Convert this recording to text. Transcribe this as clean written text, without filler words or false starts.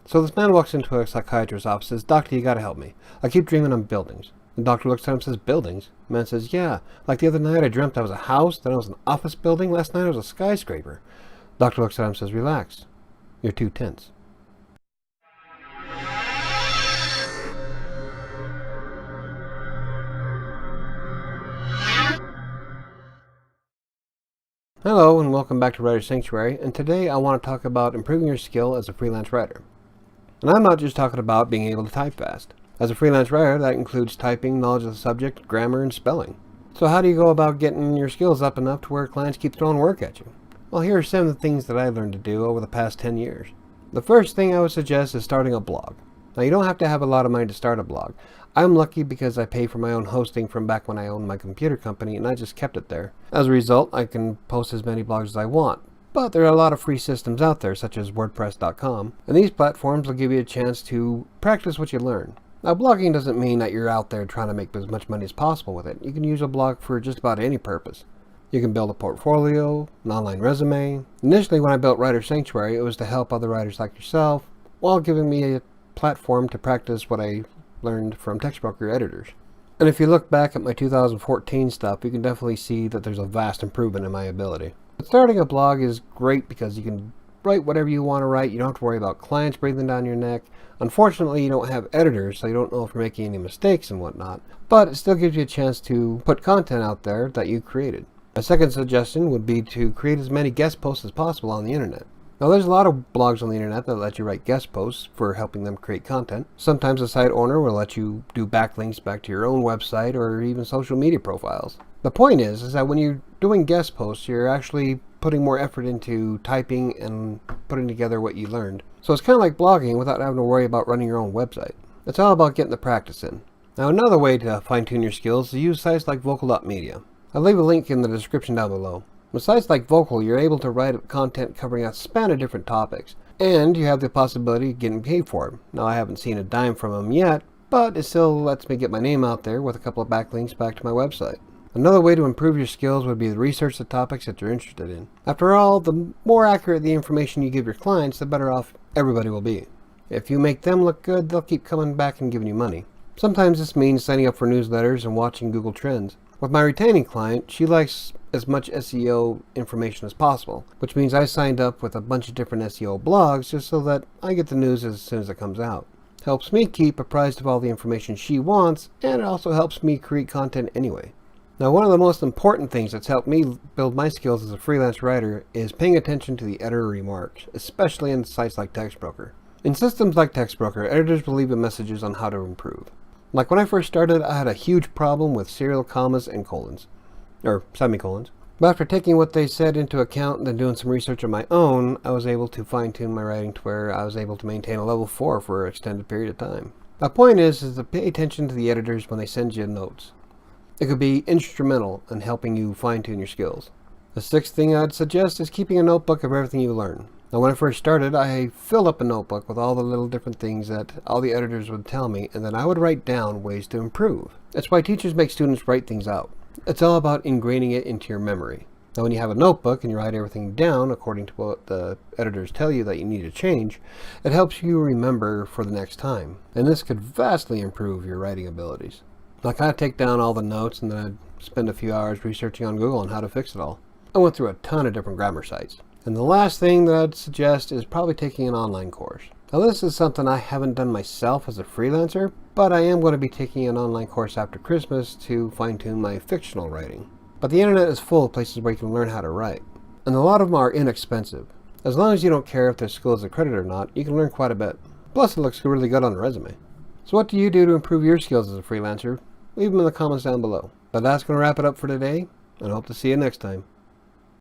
So this man walks into a psychiatrist's office and says, "Doctor, you gotta help me. I keep dreaming of buildings." The doctor looks at him and says, "Buildings?" The man says, "Yeah, like the other night I dreamt I was a house, then I was an office building, last night I was a skyscraper." The doctor looks at him and says, "Relax. You're too tense." Hello and welcome back to Writer Sanctuary, and today I want to talk about improving your skill as a freelance writer. And I'm not just talking about being able to type fast. As a freelance writer, that includes typing, knowledge of the subject, grammar, and spelling. So how do you go about getting your skills up enough to where clients keep throwing work at you? Well, here are some of the things that I've learned to do over the past 10 years. The first thing I would suggest is starting a blog. Now, you don't have to have a lot of money to start a blog. I'm lucky because I pay for my own hosting from back when I owned my computer company, and I just kept it there. As a result, I can post as many blogs as I want. But there are a lot of free systems out there, such as WordPress.com, and these platforms will give you a chance to practice what you learn. Now, blogging doesn't mean that you're out there trying to make as much money as possible with it. You can use a blog for just about any purpose. You can build a portfolio, an online resume. Initially, when I built Writer Sanctuary, it was to help other writers like yourself, while giving me a platform to practice what I learned from textbroker editors. And if you look back at my 2014 stuff, you can definitely see that there's a vast improvement in my ability. But starting a blog is great because you can write whatever you want to write. You don't have to worry about clients breathing down your neck. Unfortunately, you don't have editors, so you don't know if you're making any mistakes and whatnot. But it still gives you a chance to put content out there that you created. A second suggestion would be to create as many guest posts as possible on the internet. Now, there's a lot of blogs on the internet that let you write guest posts for helping them create content. Sometimes a site owner will let you do backlinks back to your own website or even social media profiles. The point is that when you're doing guest posts, you're actually putting more effort into typing and putting together what you learned. So it's kind of like blogging without having to worry about running your own website. It's all about getting the practice in. Now, another way to fine-tune your skills is to use sites like Vocal.media. I'll leave a link in the description down below. With sites like Vocal, you're able to write content covering a span of different topics, and you have the possibility of getting paid for it. Now, I haven't seen a dime from them yet, but it still lets me get my name out there with a couple of backlinks back to my website. Another way to improve your skills would be to research the topics that you're interested in. After all, the more accurate the information you give your clients, the better off everybody will be. If you make them look good, they'll keep coming back and giving you money. Sometimes this means signing up for newsletters and watching Google Trends. With my retaining client, she likes as much SEO information as possible, which means I signed up with a bunch of different SEO blogs just so that I get the news as soon as it comes out. Helps me keep apprised of all the information she wants, and it also helps me create content anyway. Now, one of the most important things that's helped me build my skills as a freelance writer is paying attention to the editor remarks, especially in sites like TextBroker. In systems like TextBroker, editors will leave messages on how to improve. Like when I first started, I had a huge problem with serial commas and colons, or semicolons. But after taking what they said into account and then doing some research of my own, I was able to fine-tune my writing to where I was able to maintain a level 4 for an extended period of time. The point is to pay attention to the editors when they send you notes. It could be instrumental in helping you fine-tune your skills. The sixth thing I'd suggest is keeping a notebook of everything you learn. Now, when I first started, I filled up a notebook with all the little different things that all the editors would tell me, and then I would write down ways to improve. That's why teachers make students write things out. It's all about ingraining it into your memory. Now, when you have a notebook and you write everything down according to what the editors tell you that you need to change, it helps you remember for the next time. And this could vastly improve your writing abilities. Like, I'd take down all the notes and then I'd spend a few hours researching on Google on how to fix it all. I went through a ton of different grammar sites. And the last thing that I'd suggest is probably taking an online course. Now, this is something I haven't done myself as a freelancer, but I am going to be taking an online course after Christmas to fine-tune my fictional writing. But the internet is full of places where you can learn how to write. And a lot of them are inexpensive. As long as you don't care if their skill is accredited or not, you can learn quite a bit. Plus, it looks really good on a resume. So what do you do to improve your skills as a freelancer? Leave them in the comments down below. But that's going to wrap it up for today, and I hope to see you next time.